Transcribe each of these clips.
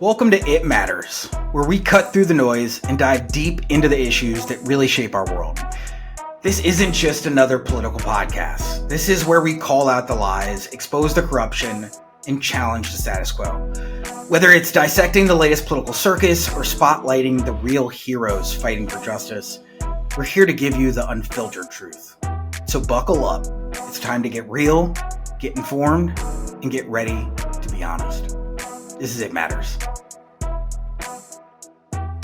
Welcome to It Matters, where we cut through the noise and dive deep into the issues that really shape our world. This isn't just another political podcast. This is where we call out the lies, expose the corruption, and challenge the status quo. Whether it's dissecting the latest political circus or spotlighting the real heroes fighting for justice, we're here to give you the unfiltered truth. So buckle up. It's time to get real, get informed, and get ready to be honest. This is It Matters.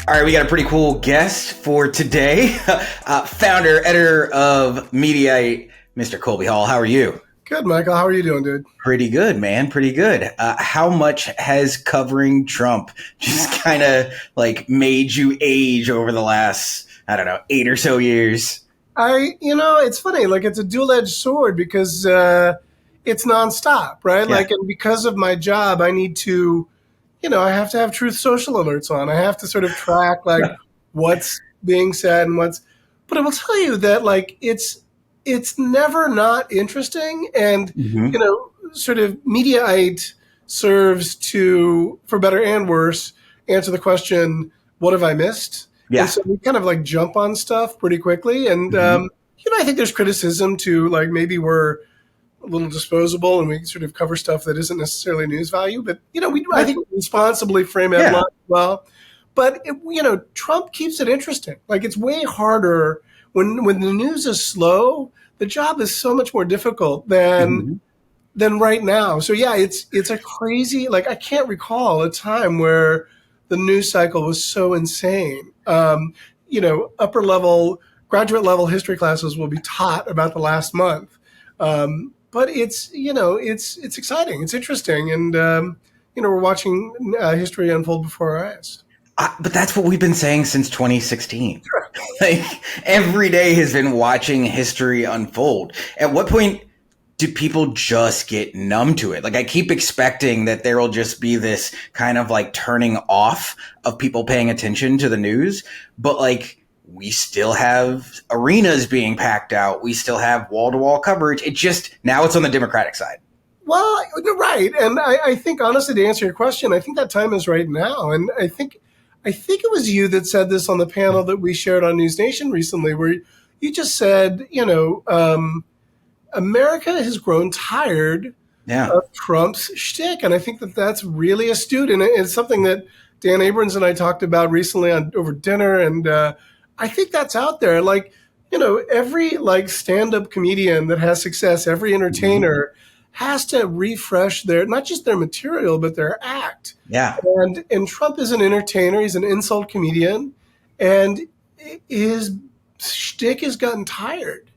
All right, we got a pretty cool guest for today. Founder, editor of Mediaite, Mr. Colby Hall. How are you? Good, Michael. How are you doing, dude? Pretty good, man. Pretty good. How much has covering Trump just kind of like made you age over the last, 8 or so years? It's funny. Like, it's a dual-edged sword because it's nonstop, right? Yeah. And because of my job, I need to, I have to have Truth Social alerts on. I have to sort of track what's being said and but I will tell you that it's never not interesting. And, sort of Mediaite serves to, for better and worse, answer the question, what have I missed? Yeah. And so we kind of jump on stuff pretty quickly. And, I think there's criticism to maybe we're a little disposable and we sort of cover stuff that isn't necessarily news value, but I think we responsibly frame it well. But Trump keeps it interesting. It's way harder when the news is slow. The job is so much more difficult than right now. So yeah, it's a crazy. I can't recall a time where the news cycle was so insane. Upper level, graduate level history classes will be taught about the last month. But it's exciting. It's interesting. And, we're watching history unfold before our eyes. But that's what we've been saying since 2016. Every day has been watching history unfold. At what point do people just get numb to it? I keep expecting that there will just be this kind of turning off of people paying attention to the news. But we still have arenas being packed out. We still have wall-to-wall coverage. Now it's on the Democratic side. Well, right. And I think, honestly, to answer your question, I think that time is right now. And I think it was you that said this on the panel that we shared on News Nation recently, where you just said, America has grown tired of Trump's shtick. And I think that that's really astute. And it's something that Dan Abrams and I talked about recently over dinner. And I think that's out there. Every stand-up comedian that has success, every entertainer has to refresh not just their material, but their act. Yeah. And Trump is an entertainer. He's an insult comedian. And his shtick has gotten tired.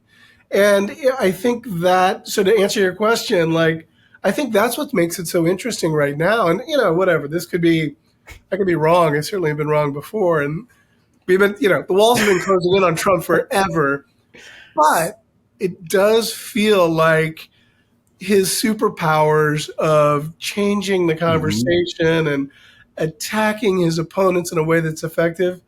And I think that, so to answer your question, I think that's what makes it so interesting right now. And, whatever, I could be wrong. I certainly have been wrong before. And we've been, the walls have been closing in on Trump forever. But it does feel like his superpowers of changing the conversation and attacking his opponents in a way that's effective,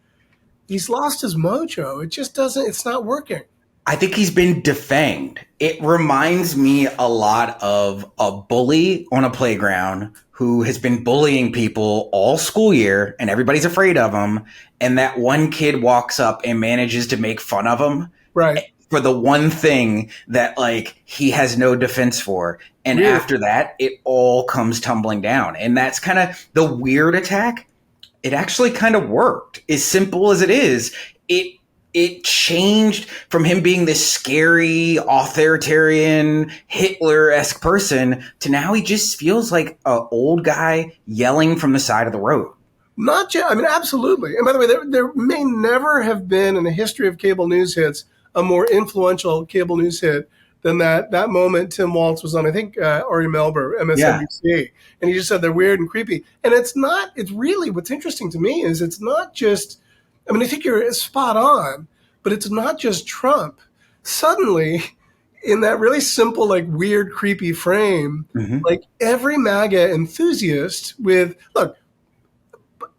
he's lost his mojo. It just it's not working. I think he's been defanged. It reminds me a lot of a bully on a playground who has been bullying people all school year and everybody's afraid of him. And that one kid walks up and manages to make fun of him. Right. For the one thing that he has no defense for. And after that, it all comes tumbling down. And that's kind of the weird attack. It actually kind of worked. As simple as it is, it changed from him being this scary, authoritarian, Hitler-esque person to now he just feels like an old guy yelling from the side of the road. Absolutely. And by the way, there may never have been in the history of cable news hits a more influential cable news hit than that moment Tim Waltz was on, I think, Ari Melber, MSNBC. Yeah. And he just said they're weird and creepy. And it's really, what's interesting to me is it's not just, I think you're spot on, but it's not just Trump. Suddenly, in that really simple, weird, creepy frame, every MAGA enthusiast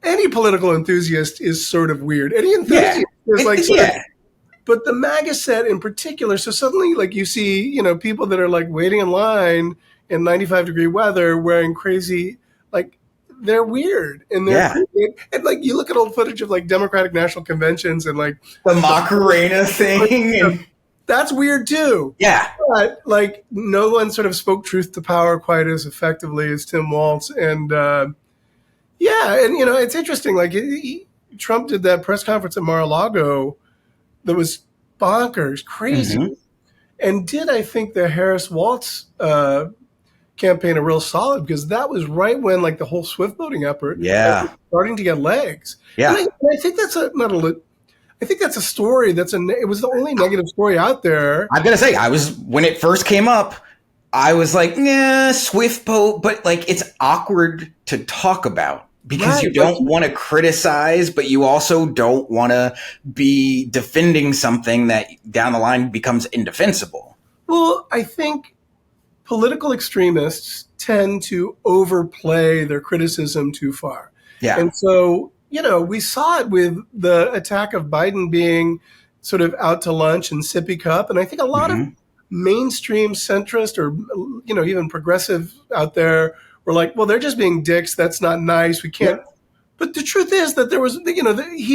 any political enthusiast is sort of weird. Any enthusiast is but the MAGA set in particular, so suddenly, you see, people that are, waiting in line in 95-degree weather wearing crazy, they're weird and and like you look at old footage of like Democratic National Conventions and like the Macarena thing. And that's weird too. Yeah. But like no one sort of spoke truth to power quite as effectively as Tim Walz. And yeah, and it's interesting. Like Trump did that press conference at Mar-a-Lago that was bonkers, crazy. Mm-hmm. And did I think the Harris-Walz campaign a real solid, because that was right when like the whole Swift voting effort was starting to get legs. Yeah. And I think that's I think that's a story it was the only negative story out there. I'm going to say, when it first came up, I was like, nah, Swift vote, but like it's awkward to talk about because you don't want to criticize, but you also don't want to be defending something that down the line becomes indefensible. Well, I think political extremists tend to overplay their criticism too far. Yeah. And so, we saw it with the attack of Biden being sort of out to lunch and sippy cup. And I think a lot of mainstream centrist or, even progressive out there were like, well, they're just being dicks. That's not nice. We can't. Yeah. But the truth is that there was, there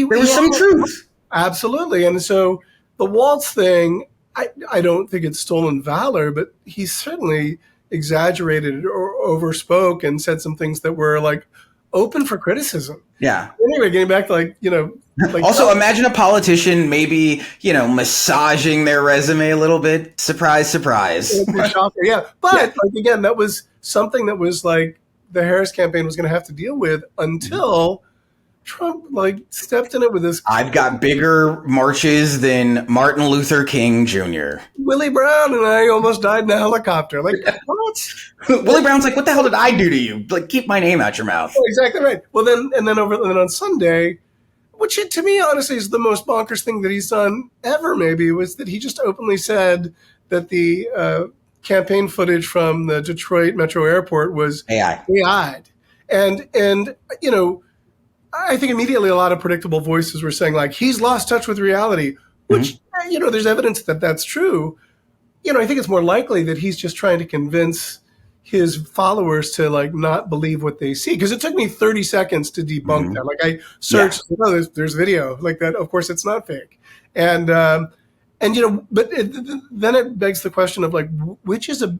was some truth. Absolutely. And so the Walz thing, I don't think it's stolen valor, but he certainly exaggerated or overspoke and said some things that were like open for criticism. Yeah. Anyway, getting back to also imagine a politician maybe, massaging their resume a little bit. Surprise, surprise. Yeah. But again, that was something that was like the Harris campaign was going to have to deal with until Trump stepped in it with this. I've got bigger marches than Martin Luther King Jr. Willie Brown and I almost died in a helicopter. Like, what? Willie Brown's like, what the hell did I do to you? Like, keep my name out your mouth. Oh, exactly right. Well, then on Sunday, which to me, honestly, is the most bonkers thing that he's done ever, maybe, was that he just openly said that the campaign footage from the Detroit Metro Airport was AI'd. And I think immediately a lot of predictable voices were saying, like, he's lost touch with reality, which, there's evidence that that's true. I think it's more likely that he's just trying to convince his followers to, like, not believe what they see. Because it took me 30 seconds to debunk that. Like, I searched, there's video like that. Of course, it's not fake. And but then it begs the question of, like, which is a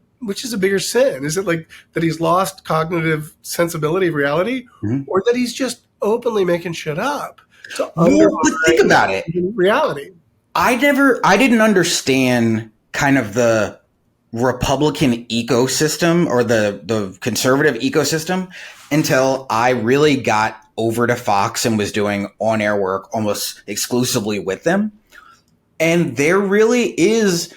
bigger sin? Is it, like, that he's lost cognitive sensibility of reality, or that he's just openly making shit up? But think about it. Reality. I didn't understand kind of the Republican ecosystem or the conservative ecosystem until I really got over to Fox and was doing on-air work almost exclusively with them. And there really is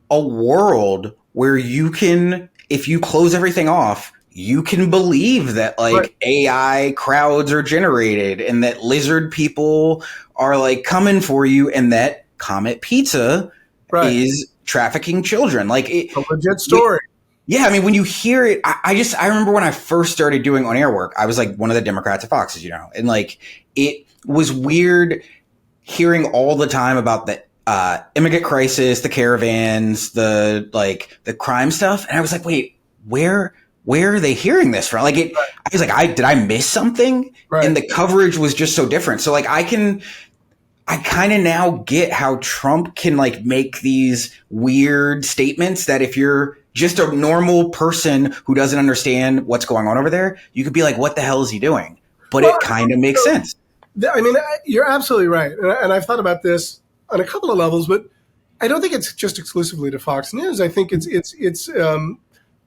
a world where you can, if you close everything off, you can believe that AI crowds are generated and that lizard people are like coming for you and that Comet Pizza is trafficking children. Like a legit story. I mean, when you hear it, I remember when I first started doing on air work, I was like one of the Democrats at Fox, as you know, and like it was weird hearing all the time about the immigrant crisis, the caravans, the crime stuff, and I was like, wait, where are they hearing this from? Like I was like, did I miss something? And the coverage was just so different. So like I kind of now get how Trump can like make these weird statements that if you're just a normal person who doesn't understand what's going on over there, you could be like, what the hell is he doing? But it kind of makes sense. I mean, you're absolutely right. And I've thought about this on a couple of levels, but I don't think it's just exclusively to Fox News. I think it's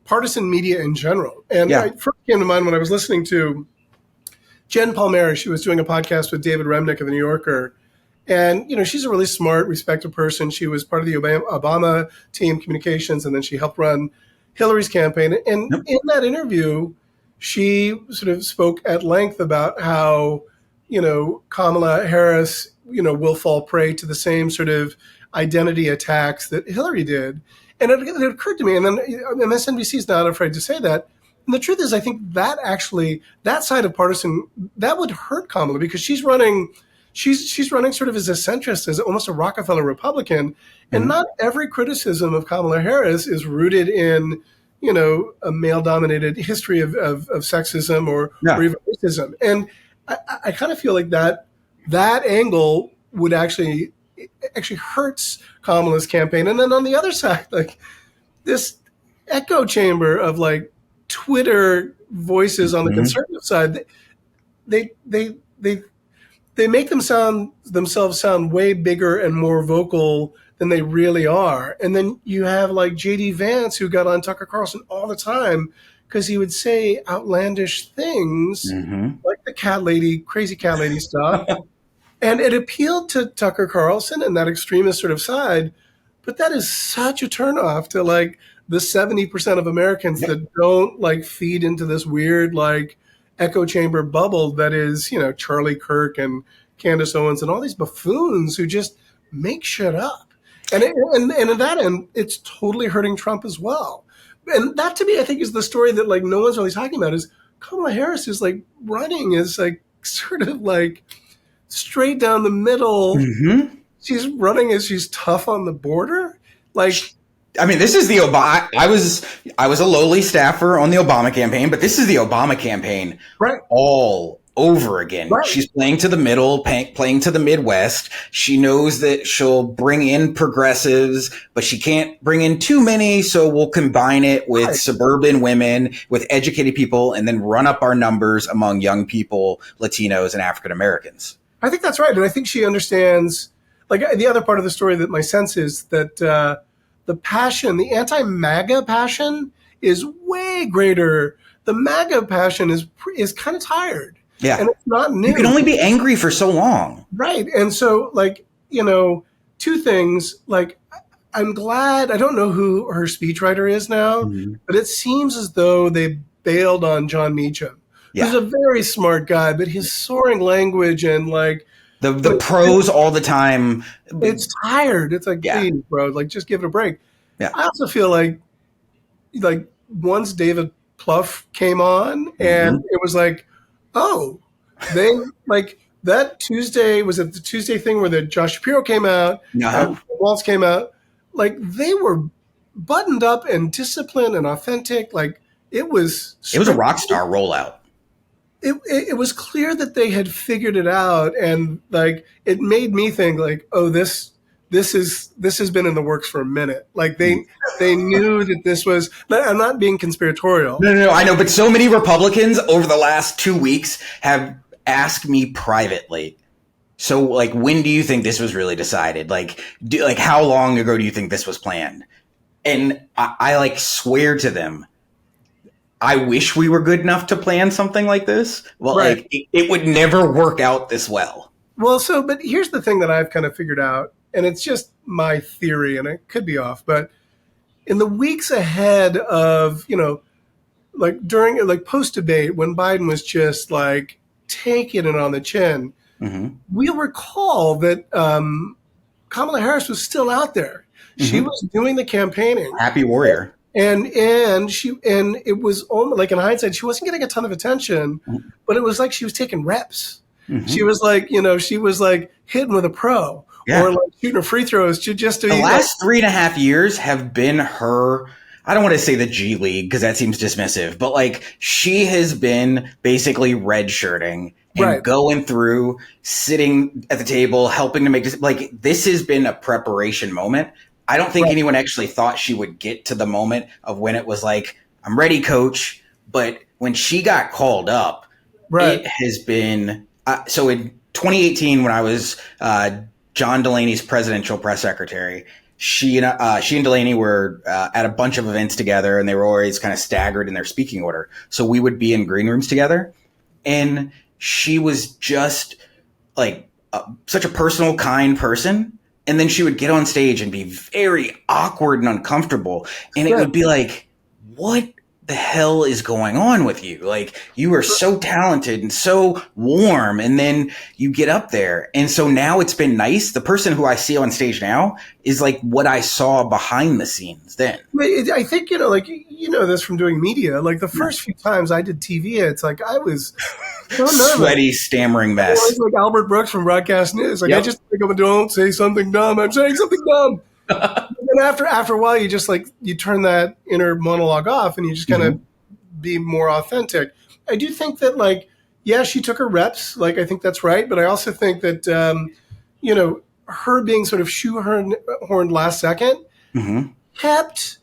partisan media in general. And it first came to mind when I was listening to Jen Palmieri. She was doing a podcast with David Remnick of The New Yorker. And, she's a really smart, respected person. She was part of the Obama team communications, and then she helped run Hillary's campaign. And in that interview, she sort of spoke at length about how, Kamala Harris, will fall prey to the same sort of identity attacks that Hillary did. And it occurred to me, and then MSNBC is not afraid to say that. And the truth is, I think that side of partisan, that would hurt Kamala because she's running sort of as a centrist, as almost a Rockefeller Republican. And not every criticism of Kamala Harris is rooted in, a male-dominated history of sexism or even racism. And I kind of feel like that angle would actually hurts Kamala's campaign. And then on the other side, like this echo chamber of like Twitter voices on the conservative side, they make themselves sound way bigger and more vocal than they really are. And then you have like JD Vance, who got on Tucker Carlson all the time because he would say outlandish things like the crazy cat lady stuff. And it appealed to Tucker Carlson and that extremist sort of side. But that is such a turnoff to like the 70% of Americans that don't like feed into this weird like echo chamber bubble that is, Charlie Kirk and Candace Owens and all these buffoons who just make shit up. And at that end, it's totally hurting Trump as well. And that to me, I think, is the story that like no one's really talking about is Kamala Harris is like running as like sort of like straight down the middle. She's running as she's tough on the border. Like, I mean, this is the Obama. I was a lowly staffer on the Obama campaign, but this is the Obama campaign all over again. She's playing to the middle, playing to the Midwest. She knows that she'll bring in progressives, but she can't bring in too many. So we'll combine it with suburban women, with educated people, and then run up our numbers among young people, Latinos, and African Americans. I think that's right. And I think she understands, like the other part of the story that my sense is that the passion, the anti-MAGA passion is way greater. The MAGA passion is kind of tired. Yeah. And it's not new. You can only be angry for so long. Right. And so like, two things, like I'm glad, I don't know who her speechwriter is now, but it seems as though they bailed on John Meacham. Who's a very smart guy, but his soaring language and like the prose all the time. It's tired. It's like, please, bro, like just give it a break. Yeah. I also feel like once David Plouffe came on and it was like, oh, they like that Tuesday, was it the Tuesday thing where the Josh Shapiro came out, Waltz came out, like they were buttoned up and disciplined and authentic. Like it was a rock star rollout. It was clear that they had figured it out, and like it made me think like, oh, this has been in the works for a minute. Like they knew that this was. I'm not being conspiratorial. No, I know, but so many Republicans over the last 2 weeks have asked me privately. So like, when do you think this was really decided? Like, how long ago do you think this was planned? And I like swear to them, I wish we were good enough to plan something like this. Well, like it would never work out this well. Well, but here's the thing that I've kind of figured out, and it's just my theory, and it could be off, but in the weeks ahead of, like during, like post-debate, when Biden was just like taking it on the chin, we'll recall that Kamala Harris was still out there. She was doing the campaigning. Happy warrior. And it was almost like, in hindsight, she wasn't getting a ton of attention, but it was like she was taking reps. She was like, she was like hitting with a pro or like shooting her free throws just to the last 3.5 years have been her. I don't want to say the G League because that seems dismissive, but like she has been basically redshirting and going through, sitting at the table, helping to make this. Like this has been a preparation moment. I don't think anyone actually thought she would get to the moment of when it was like, I'm ready, coach. But when she got called up, it has been so in 2018, when I was John Delaney's presidential press secretary, she and Delaney were at a bunch of events together, and they were always kind of staggered in their speaking order. So we would be in green rooms together. And she was just like such a personal, kind person. And then she would get on stage and be very awkward and uncomfortable. And it would be like, what the hell is going on with you? Like, you are so talented and so warm. And then you get up there. And so now it's been nice. The person who I see on stage now is like what I saw behind the scenes then. I think, this from doing media. Like the first few times I did TV, it's like I was so nervous. Sweaty, stammering mess. Like Albert Brooks from Broadcast News. Like I just pick up and don't say something dumb. I'm saying something dumb. And after a while, you just like you turn that inner monologue off, and you just kind of be more authentic. I do think that like, yeah, she took her reps. Like, I think that's right. But I also think that, her being sort of shoehorned last second kept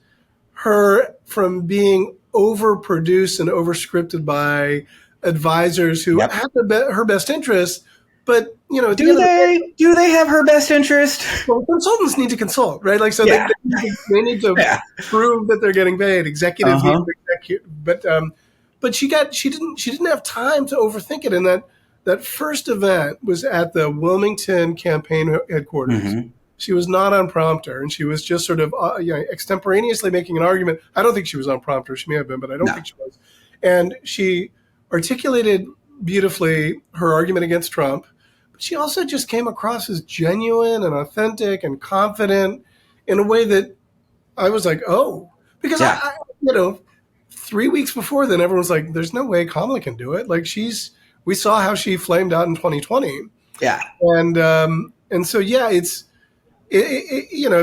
her from being overproduced and overscripted by advisors who had her best interests. But, do they have her best interest? Well, consultants need to consult, right? Like, so they need to prove that they're getting paid. Executives need to execute, but she didn't have time to overthink it. And that first event was at the Wilmington campaign headquarters. She was not on prompter, and she was just sort of extemporaneously making an argument. I don't think she was on prompter. She may have been, but I don't think she was. And she articulated beautifully her argument against Trump. But she also just came across as genuine and authentic and confident in a way that I was like, oh, because I 3 weeks before then, everyone was like, there's no way Kamala can do it. Like we saw how she flamed out in 2020. Yeah. And so, yeah, it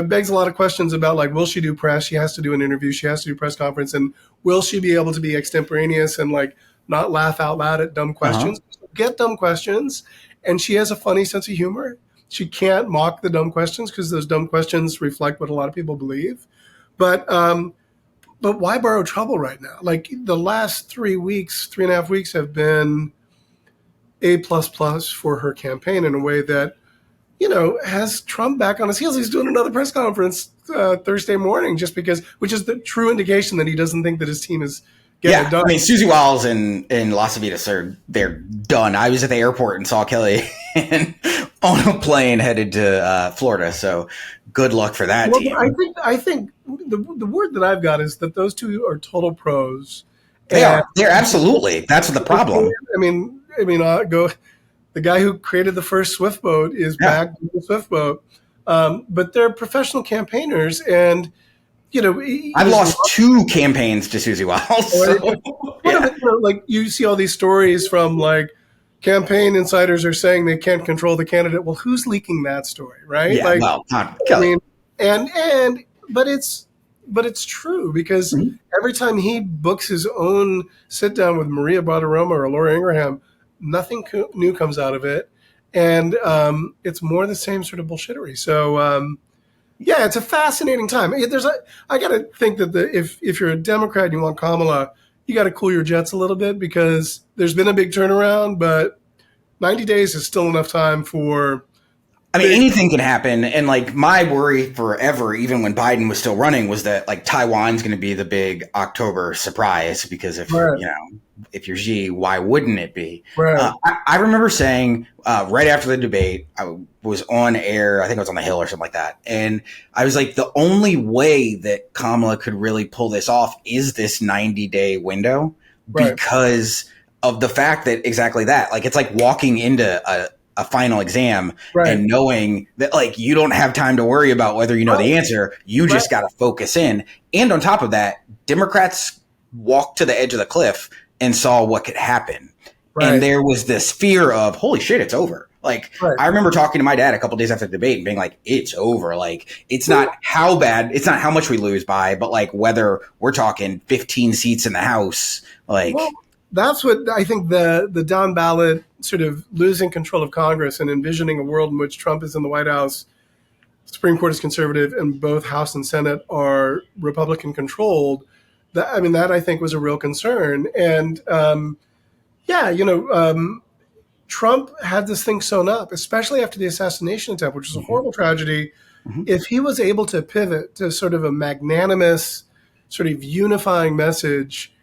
begs a lot of questions about like, will she do press? She has to do an interview. She has to do a press conference. And will she be able to be extemporaneous and like not laugh out loud at dumb questions? Get dumb questions. And she has a funny sense of humor. She can't mock the dumb questions because those dumb questions reflect what a lot of people believe. But why borrow trouble right now? Like the last 3.5 weeks have been A++ for her campaign in a way that, has Trump back on his heels. He's doing another press conference Thursday morning which is the true indication that he doesn't think that his team is getting it done. I mean, Susie Wiles and Las Vegas they're done. I was at the airport and saw Kelly on a plane headed to Florida. So good luck for that team. I think the word that I've got is that those two are total pros. They are. They're absolutely. That's the problem. I mean, the guy who created the first Swift boat is back in the Swift boat. But they're professional campaigners, and I've lost 2 campaigns to Susie Wiles. So, like you see all these stories from like campaign insiders are saying they can't control the candidate. Well, who's leaking that story, right? Yeah, Kelly. But it's true because every time he books his own sit down with Maria Bartiromo or Laura Ingraham, nothing new comes out of it, and it's more the same sort of bullshittery. So. Yeah, it's a fascinating time. I got to think that if you're a Democrat and you want Kamala, you got to cool your jets a little bit because there's been a big turnaround, but 90 days is still enough time for. I mean, anything can happen. And like my worry forever, even when Biden was still running, was that like Taiwan's going to be the big October surprise because if you're Xi, why wouldn't it be? Right. I remember saying right after the debate, I was on air, I think I was on the Hill or something like that. And I was like, the only way that Kamala could really pull this off is this 90-day window because of the fact that exactly that, like, it's like walking into a final exam and knowing that like you don't have time to worry about whether you know the answer. You just got to focus in. And on top of that, Democrats walked to the edge of the cliff and saw what could happen. And there was this fear of, holy shit, it's over. Like, I remember talking to my dad a couple days after the debate and being like, it's over. Like, it's not how bad, it's not how much we lose by, but like whether we're talking 15 seats in the House. Like, that's what I think the down ballot sort of losing control of Congress and envisioning a world in which Trump is in the White House, Supreme Court is conservative, and both House and Senate are Republican controlled. That I think was a real concern. And Trump had this thing sewn up, especially after the assassination attempt, which was a horrible tragedy. If he was able to pivot to sort of a magnanimous, sort of unifying message,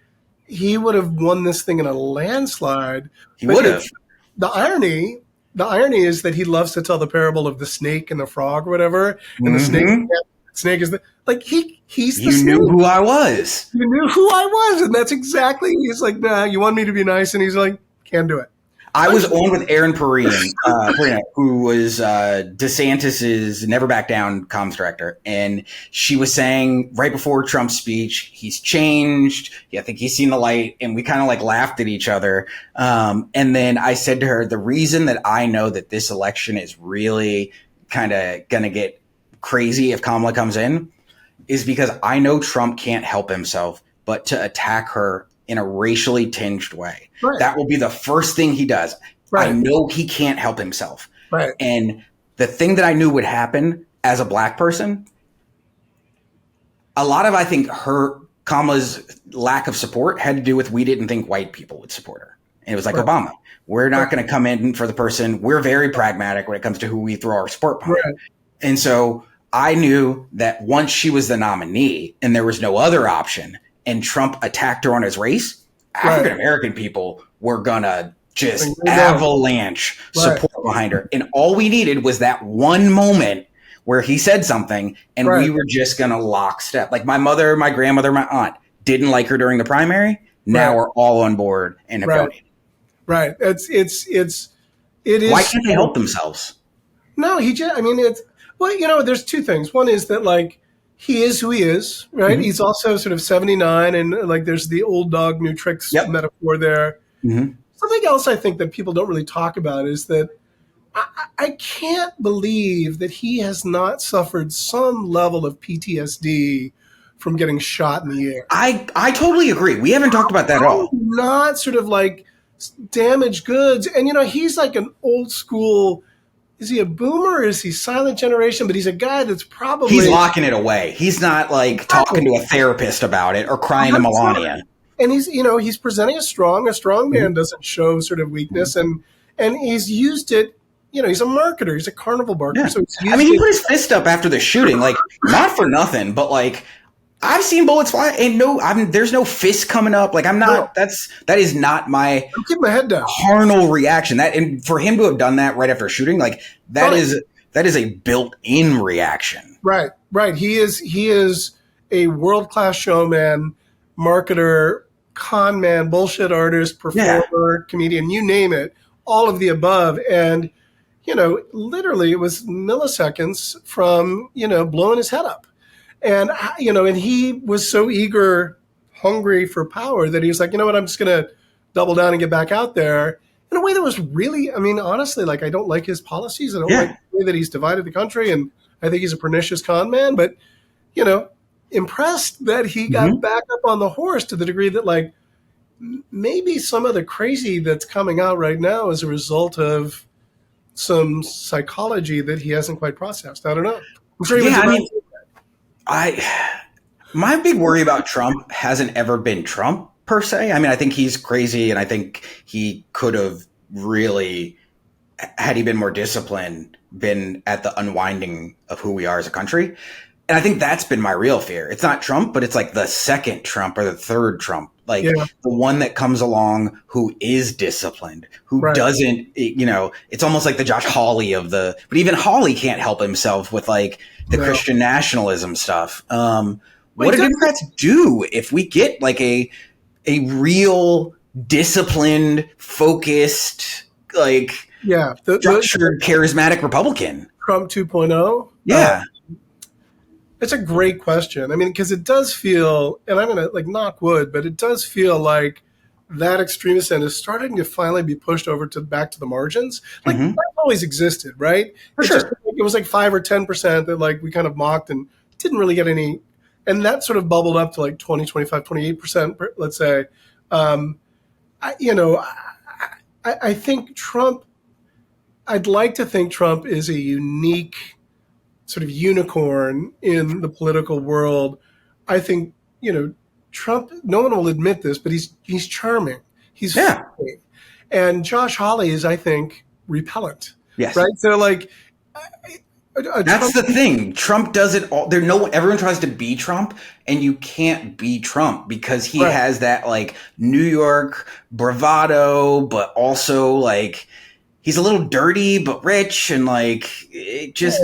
he would have won this thing in a landslide. He would have. The irony is that he loves to tell the parable of the snake and the frog or whatever, and the snake is he's the snake. You knew who I was. You knew who I was, and that's exactly. He's like, nah, you want me to be nice, and he's like, can't do it. I was on with Erin Perrine, who was DeSantis's Never Back Down comms director. And she was saying right before Trump's speech, he's changed. I think he's seen the light. And we kind of like laughed at each other. And then I said to her, the reason that I know that this election is really kind of going to get crazy if Kamala comes in is because I know Trump can't help himself but to attack her in a racially tinged way. Right. That will be the first thing he does. Right. I know he can't help himself. Right. And the thing that I knew would happen as a black person, a lot of, I think, Kamala's lack of support had to do with we didn't think white people would support her. And it was like Obama. We're not going to come in for the person. We're very pragmatic when it comes to who we throw our support behind. Right. And so I knew that once she was the nominee and there was no other option and Trump attacked her on his race, African-American people were going to just avalanche support behind her. And all we needed was that one moment where he said something and we were just going to lockstep. Like my mother, my grandmother, my aunt didn't like her during the primary. Now we're all on board and have donated. Right. It is. Why can't they help themselves? No, there's two things. One is that like he is who he is, right? Mm-hmm. He's also sort of 79 and like there's the old dog, new tricks metaphor there. Mm-hmm. Something else I think that people don't really talk about is that I can't believe that he has not suffered some level of PTSD from getting shot in the air. I totally agree. We haven't talked about that at all. Not sort of like damaged goods. And, he's like an old school. Is he a boomer or is he silent generation? But he's a guy that's probably. He's locking it away. He's not like talking to a therapist about it or crying to Melania. And he's presenting as strong. A strong man doesn't show sort of weakness. And he's used it. He's a marketer. He's a carnival marketer. Yeah. So he put his fist up after the shooting, like not for nothing, but like I've seen bullets fly. And there's no fist coming up. Like I'm not. No. That is not my. I'm keeping my head down. Carnal reaction. And for him to have done that right after shooting, like that is a built-in reaction. Right. He is a world-class showman, marketer, con man, bullshit artist, performer, comedian. You name it. All of the above. And literally it was milliseconds from, blowing his head up. And, and he was so hungry for power that he was like, you know what, I'm just going to double down and get back out there in a way that was really, honestly, like, I don't like his policies. I don't like the way that he's divided the country. And I think he's a pernicious con man, but, impressed that he got back up on the horse to the degree that like, maybe some of the crazy that's coming out right now is a result of some psychology that he hasn't quite processed. I don't know. I'm sure my big worry about Trump hasn't ever been Trump per se. I think he's crazy and I think he could have really, had he been more disciplined, been at the unwinding of who we are as a country. And I think that's been my real fear. It's not Trump, but it's like the second Trump or the third Trump. Like the one that comes along who is disciplined, who doesn't, it's almost like the Josh Hawley but even Hawley can't help himself with like the Christian nationalism stuff. What do Democrats do if we get like a real disciplined, focused, like structured, charismatic Republican? Trump 2.0? Yeah. It's a great question. Because it does feel, and I'm going to like knock wood, but it does feel like that extremist end is starting to finally be pushed over back to the margins. Like that always existed, right? For sure. It was like 5 or 10% that like we kind of mocked and didn't really get any, and that sort of bubbled up to like 20, 25, 28%, let's say. I think Trump, I'd like to think Trump is a unique sort of unicorn in the political world. I think, Trump, no one will admit this, but he's charming. He's funny. And Josh Hawley is, I think, repellent. Yes. Right? So like that's the thing. Trump does it all. Everyone tries to be Trump and you can't be Trump because he has that like New York bravado, but also like he's a little dirty but rich and like it just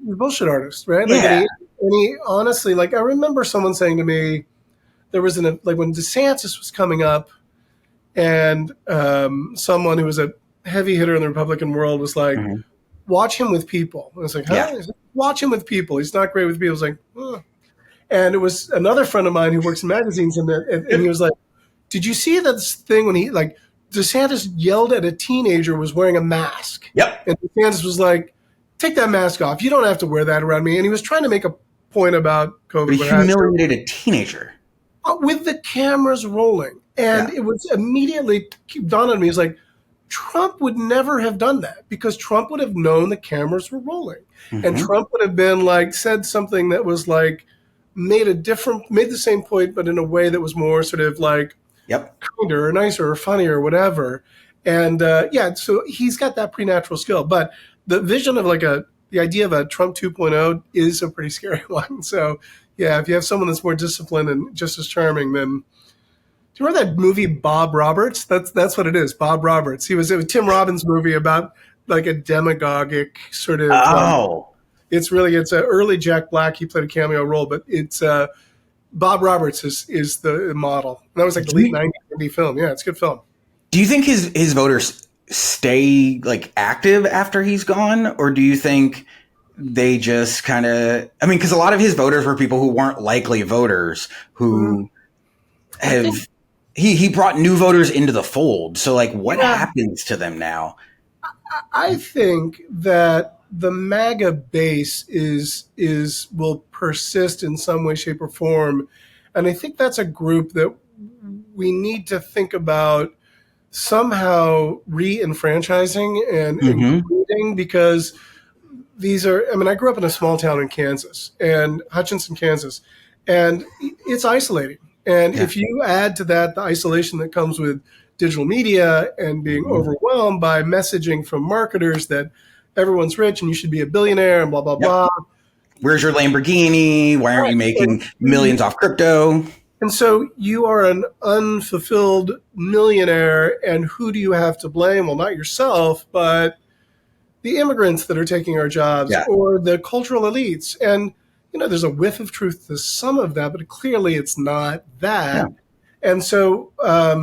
bullshit artist, right? Like, and he honestly, like, I remember someone saying to me, there was like when DeSantis was coming up, and someone who was a heavy hitter in the Republican world was like, "Watch him with people." I was like, "Huh?" Yeah. Watch him with people. He's not great with people. I was like, and it was another friend of mine who works in magazines, and he was like, "Did you see this thing when he like DeSantis yelled at a teenager who was wearing a mask?" Yep. And DeSantis was like, take that mask off. You don't have to wear that around me. And he was trying to make a point about COVID. But he humiliated a teenager. With the cameras rolling. And it was immediately dawned on me, it's like, Trump would never have done that because Trump would have known the cameras were rolling. Mm-hmm. And Trump would have been like, said something that was like, made the same point, but in a way that was more sort of like kinder or nicer or funnier or whatever. And so he's got that preternatural skill. But the vision of the idea of a Trump 2.0 is a pretty scary one. So yeah, if you have someone that's more disciplined and just as charming, then do you remember that movie Bob Roberts? That's what it is, Bob Roberts. It was Tim Robbins' movie about like a demagogic sort of. It's an early Jack Black. He played a cameo role, but it's Bob Roberts is the model. And that was like the late 90s film. Yeah, it's a good film. Do you think his voters stay like active after he's gone, or do you think they just kind of? I mean, because a lot of his voters were people who weren't likely voters who have. He brought new voters into the fold. So, like, what happens to them now? I think that the MAGA base will persist in some way, shape, or form, and I think that's a group that we need to think about somehow re-enfranchising and including, because these are. I mean, I grew up in a small town in Kansas, and Hutchinson, Kansas, and it's isolating. And if you add to that the isolation that comes with digital media and being overwhelmed by messaging from marketers that everyone's rich and you should be a billionaire and blah, blah, blah. Where's your Lamborghini? Why aren't you making millions off crypto? And so you are an unfulfilled millionaire, and who do you have to blame? Well, not yourself, but the immigrants that are taking our jobs or the cultural elites. And there's a whiff of truth to some of that, but clearly it's not that. Yeah. And so, I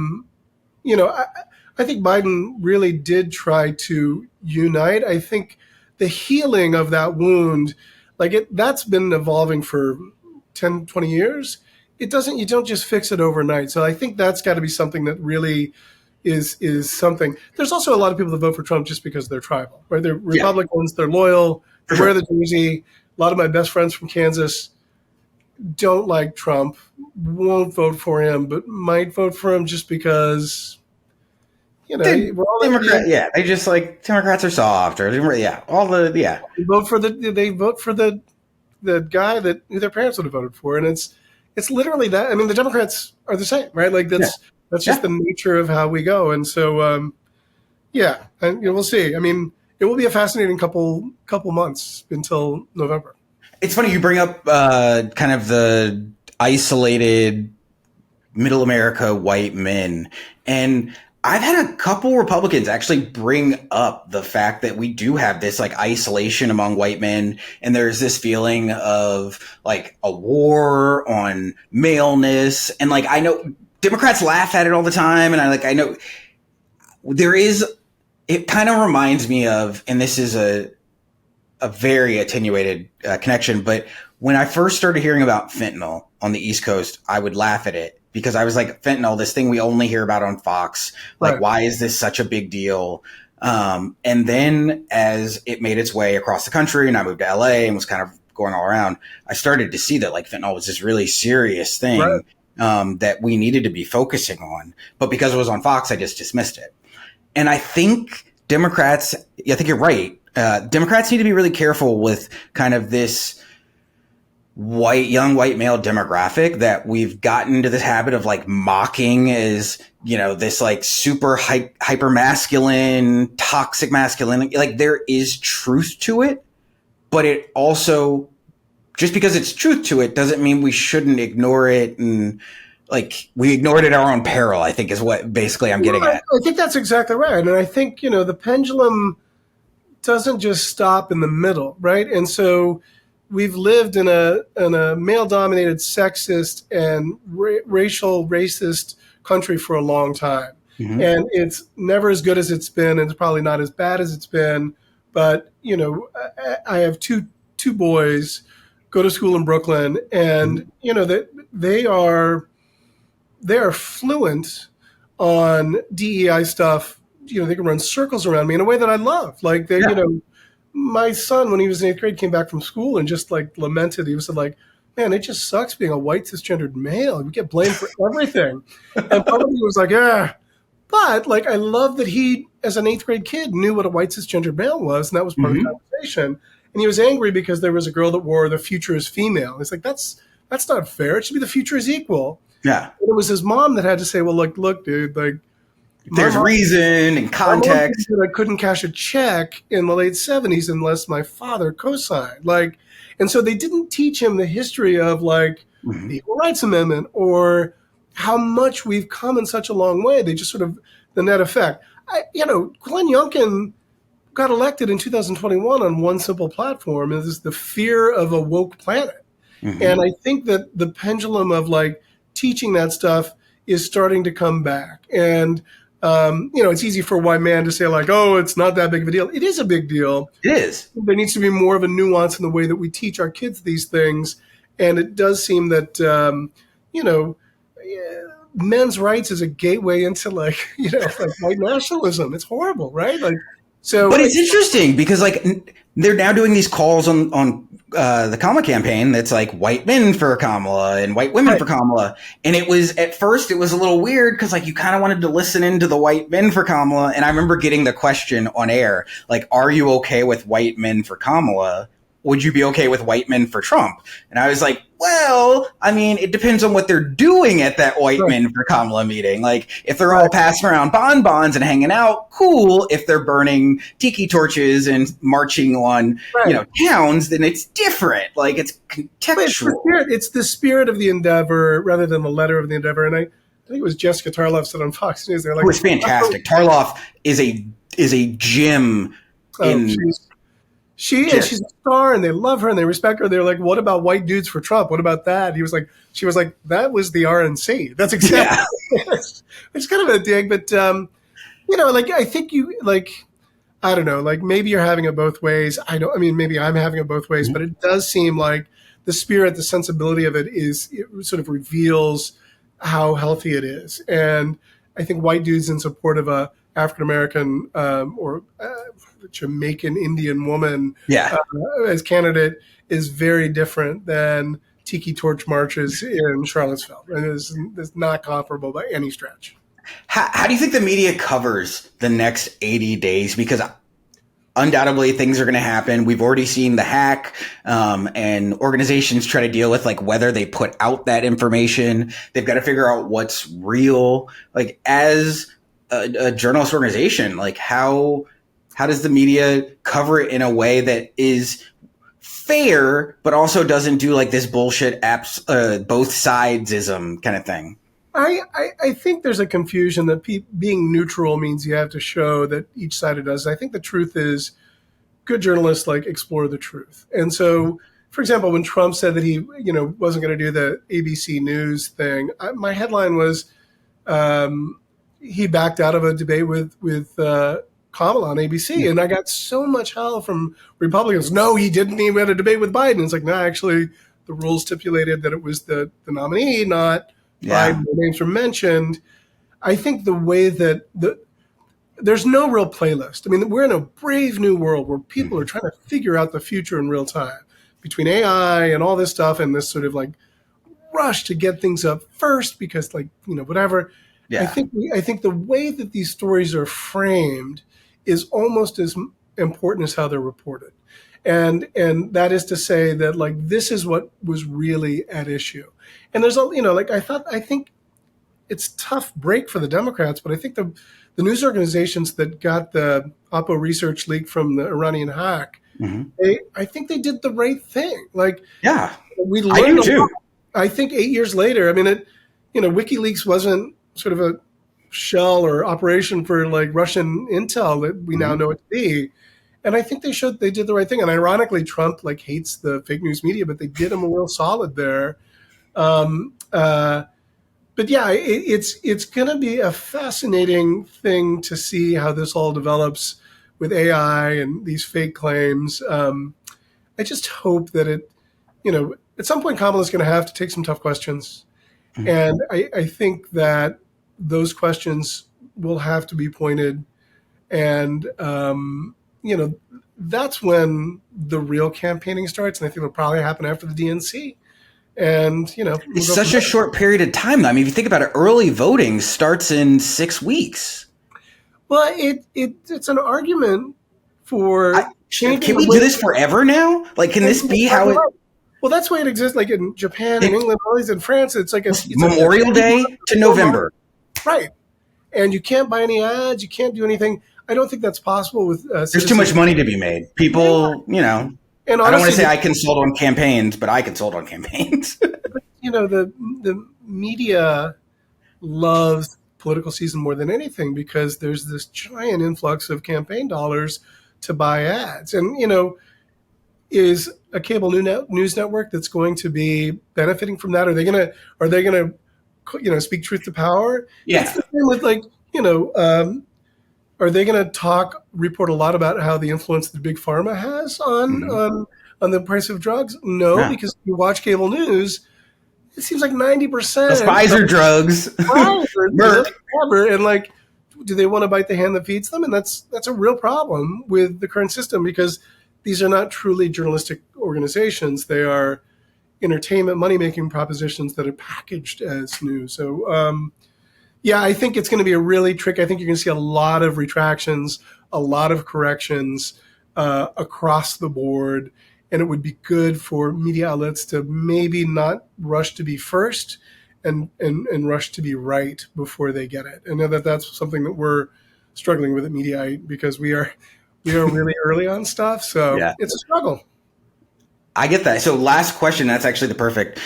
think Biden really did try to unite. I think the healing of that wound, that's been evolving for 10, 20 years. You don't just fix it overnight. So I think that's got to be something that really is something. There's also a lot of people that vote for Trump just because they're tribal, right? They're Republicans, they're loyal, they wear the jersey. A lot of my best friends from Kansas don't like Trump, won't vote for him, but might vote for him just because, we're all Democrat. They just like Democrats are soft, or They vote for the guy that their parents would have voted for, and it's literally that. I mean, the Democrats are the same, right? Like that's just the nature of how we go, and so and we'll see. I mean. It will be a fascinating couple months until November. It's funny you bring up kind of the isolated middle America white men. And I've had a couple Republicans actually bring up the fact that we do have this like isolation among white men. And there's this feeling of like a war on maleness. And like, I know Democrats laugh at it all the time. And I know there is. It kind of reminds me of, and this is a very attenuated connection, but when I first started hearing about fentanyl on the East Coast, I would laugh at it because I was like, fentanyl, this thing we only hear about on Fox. Like, why is this such a big deal? And then as it made its way across the country and I moved to LA and was kind of going all around, I started to see that like fentanyl was this really serious thing that we needed to be focusing on. But because it was on Fox, I just dismissed it. And I think Democrats, I think you're right. Democrats need to be really careful with kind of this young white male demographic that we've gotten into this habit of like mocking as, this like super hyper masculine, toxic masculinity. Like there is truth to it, but it also, just because it's truth to it doesn't mean we shouldn't ignore it. And like we ignored it at our own peril, I think is what basically I'm getting at. I think that's exactly right. And I think, the pendulum doesn't just stop in the middle, right? And so we've lived in a male-dominated, sexist and racist country for a long time. Mm-hmm. And it's never as good as it's been, and it's probably not as bad as it's been. But, I have two boys, go to school in Brooklyn, and, they are fluent on DEI stuff. They can run circles around me in a way that I love. Like my son, when he was in 8th grade, came back from school and just like lamented. He was like, "Man, it just sucks being a white cisgendered male. We get blamed for everything." And part of me was like, "Yeah." But like, I love that he, as an 8th grade kid, knew what a white cisgendered male was, and that was part of the conversation. And he was angry because there was a girl that wore "the future is female." It's like that's not fair. It should be "the future is equal." Yeah. And it was his mom that had to say, "Well, look, dude, like." There's reason and context. I couldn't cash a check in the late 70s unless my father co-signed. Like, and so they didn't teach him the history of like the Equal Rights Amendment or how much we've come in such a long way. They just sort of the net effect. Glenn Youngkin got elected in 2021 on one simple platform: is the fear of a woke planet. And I think that the pendulum of like teaching that stuff is starting to come back. And it's easy for a white man to say like, "Oh, it's not that big of a deal." It is a big deal. It is. There needs to be more of a nuance in the way that we teach our kids these things. And it does seem that, men's rights is a gateway into like white nationalism. It's horrible, right? Like, so. But it's interesting because like they're now doing these calls on the Kamala campaign that's like white men for Kamala and white women for Kamala. And it was at first it was a little weird because like you kind of wanted to listen into the white men for Kamala. And I remember getting the question on air, like, "Are you okay with white men for Kamala? Would you be okay with white men for Trump?" And I was like, well, I mean, it depends on what they're doing at that white men for Kamala meeting. Like, if they're all passing around bonbons and hanging out, cool. If they're burning tiki torches and marching on, towns, then it's different. Like, it's contextual. It's the spirit of the endeavor rather than the letter of the endeavor. And I think it was Jessica Tarloff said on Fox News. They're like, it was fantastic. Tarloff is a gem in. And she's a star, and they love her and they respect her. They're like, "What about white dudes for Trump? What about that?" She was like, "That was the RNC." That's exactly. Yeah. It's kind of a dig, but I think I don't know, like maybe you're having it both ways. Maybe I'm having it both ways, but it does seem like the spirit, the sensibility of it sort of reveals how healthy it is, and I think white dudes in support of a African American or Jamaican Indian woman as candidate is very different than tiki torch marches in Charlottesville. And it's not comparable by any stretch. How do you think the media covers the next 80 days? Because undoubtedly things are going to happen. We've already seen the hack, and organizations try to deal with like whether they put out that information. They've got to figure out what's real. Like, as a journalist organization, like how does the media cover it in a way that is fair, but also doesn't do like this bullshit both sidesism kind of thing? I think there's a confusion that being neutral means you have to show that each side does. I think the truth is good journalists like explore the truth. And so, for example, when Trump said that he wasn't going to do the ABC News thing, my headline was he backed out of a debate with Kamala on ABC, and I got so much hell from Republicans. No, he didn't even have a debate with Biden. It's like, no, actually, the rules stipulated that it was the nominee, not Biden. The names were mentioned. I think the way that there's no real playlist. I mean, we're in a brave new world where people are trying to figure out the future in real time between AI and all this stuff and this sort of like rush to get things up first because whatever. Yeah. I think the way that these stories are framed is almost as important as how they're reported. And that is to say that like this is what was really at issue. And there's I think it's tough break for the Democrats, but I think the news organizations that got the Oppo research leak from the Iranian hack, I think they did the right thing. Like, yeah, we learned I do too. I think 8 years later, I mean, WikiLeaks wasn't sort of a shell or operation for like Russian intel that we now know it to be. And I think they did the right thing. And ironically, Trump like hates the fake news media, but they did him a real solid there. But yeah, it's going to be a fascinating thing to see how this all develops with AI and these fake claims. I just hope that at some point Kamala's going to have to take some tough questions. And I think that those questions will have to be pointed. And, that's when the real campaigning starts, and I think it'll probably happen after the DNC. And, we'll it's such a short period of time. I mean, if you think about it, early voting starts in 6 weeks. Well, it's an argument for can we do this forever now? Like, can this be how it? Well, that's the way it exists. Like in Japan and England, all these in France, it's like it's Memorial Day to November, right? And you can't buy any ads. You can't do anything. I don't think that's possible with. There's too much money to be made. People, And honestly, I don't want to say I consult on campaigns, but I consult on campaigns. The media loves political season more than anything because there's this giant influx of campaign dollars to buy ads. And, is a cable news network that's going to be benefiting from that? Are they going to speak truth to power? Yeah. It's the same with are they going to report a lot about how the influence that Big Pharma has on the price of drugs? No, because if you watch cable news, it seems like 90%. Those Pfizer drugs. And do they want to bite the hand that feeds them? And that's a real problem with the current system because these are not truly journalistic organizations. They are entertainment, money-making propositions that are packaged as news. So, I think it's going to be a really tricky. I think you're going to see a lot of retractions, a lot of corrections across the board. And it would be good for media outlets to maybe not rush to be first and rush to be right before they get it. I know that's something that we're struggling with at Mediaite because we are really early on stuff. So It's a struggle. I get that. So last question, that's actually the perfect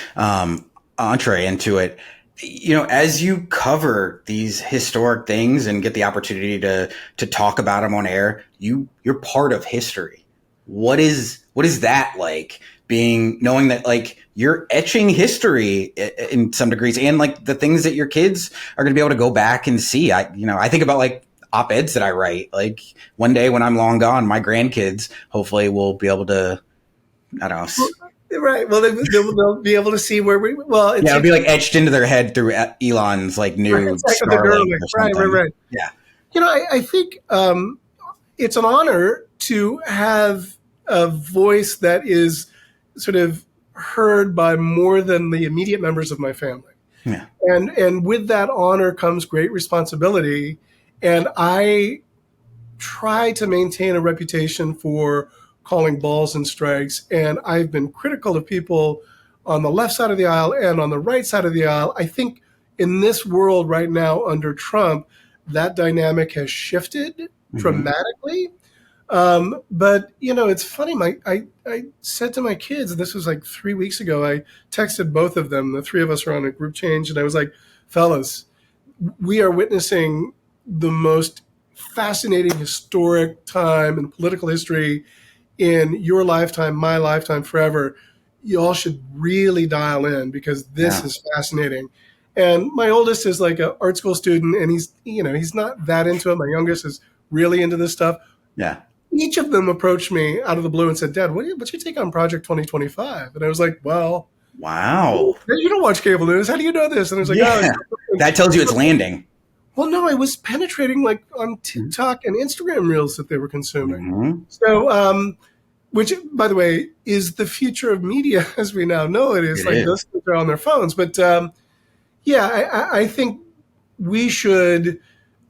entree into it. As you cover these historic things and get the opportunity to talk about them on air, you're part of history. What is that like, knowing that you're etching history in some degrees, and the things that your kids are going to be able to go back and see? I think about op-eds that I write. One day when I'm long gone, my grandkids hopefully will be able to, I don't know. Right. Well, they'll be able to see where it'll be etched into their head through Elon's new Starlink. Right. Yeah. I think it's an honor to have a voice that is sort of heard by more than the immediate members of my family. Yeah. And with that honor comes great responsibility. And I try to maintain a reputation for calling balls and strikes. And I've been critical of people on the left side of the aisle and on the right side of the aisle. I think in this world right now under Trump, that dynamic has shifted dramatically. But, it's funny. I said to my kids, and this was 3 weeks ago, I texted both of them. The three of us are on a group change. And I was like, fellas, we are witnessing the most fascinating historic time in political history in your lifetime, my lifetime, forever. You all should really dial in because this is fascinating. And my oldest is an art school student, and he's not that into it. My youngest is really into this stuff. Yeah. Each of them approached me out of the blue and said, Dad, what's your take on Project 2025? And I was like, well, wow. You don't watch cable news. How do you know this? And I was like, that tells you it's landing. Well, no, I was penetrating on TikTok and Instagram reels that they were consuming. So, which, by the way, is the future of media as we now know it is. Those things are on their phones. But I think we should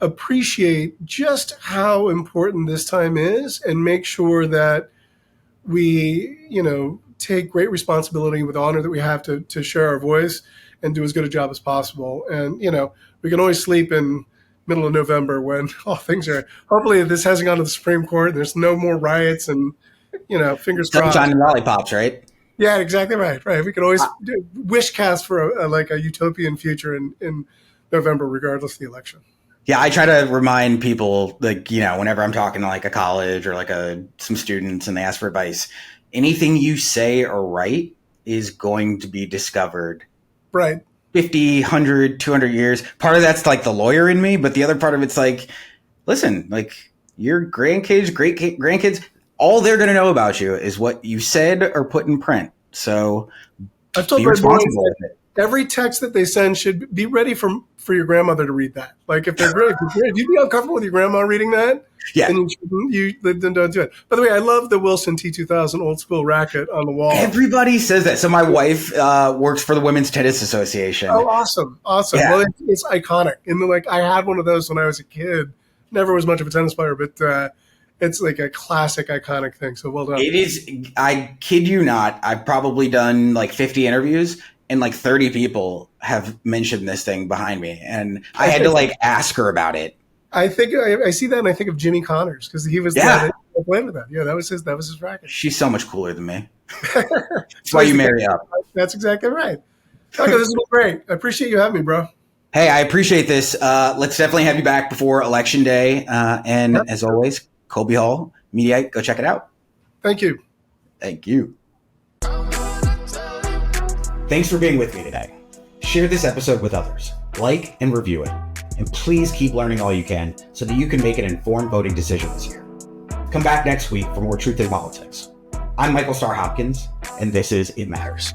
appreciate just how important this time is and make sure that we, take great responsibility with the honor that we have to share our voice and do as good a job as possible. And, we can always sleep in middle of November when all things are, hopefully this hasn't gone to the Supreme Court and there's no more riots and, fingers crossed. Sunshine and lollipops, right? Yeah, exactly right. Right. We can always wish cast for a utopian future in November, regardless of the election. Yeah, I try to remind people, whenever I'm talking to a college or some students and they ask for advice, anything you say or write is going to be discovered. Right. 50, 100, 200 years. Part of that's the lawyer in me, but the other part of it's listen, your grandkids, great grandkids, all they're going to know about you is what you said or put in print. So I've told be responsible with it. Every text that they send should be ready for for your grandmother to read that. Like if they're great, if you'd be uncomfortable with your grandma reading that, then you then don't do it. By the way, I love the Wilson T2000 old school racket on the wall. Everybody says that. So my wife works for the Women's Tennis Association. Oh, awesome. Yeah. Well, it's iconic. And like I had one of those when I was a kid. Never was much of a tennis player, but it's like a classic, iconic thing. So well done. It is. I kid you not. I've probably done like 50 interviews, and like 30 people have mentioned this thing behind me, and I had to like ask her about it. I think I see that, and I think of Jimmy Connors because he was the guy that played with that. Yeah, that was his racket. She's so much cooler than me. That's why you marry up. That's exactly right. Okay, this has been great. I appreciate you having me, bro. Hey, I appreciate this. Let's definitely have you back before Election Day. And as always, Colby Hall, Mediaite, go check it out. Thank you. Thank you. Thanks for being with me today. Share this episode with others. Like and review it. And please keep learning all you can so that you can make an informed voting decision this year. Come back next week for more Truth in Politics. I'm Michael Starr Hopkins, and this is It Matters.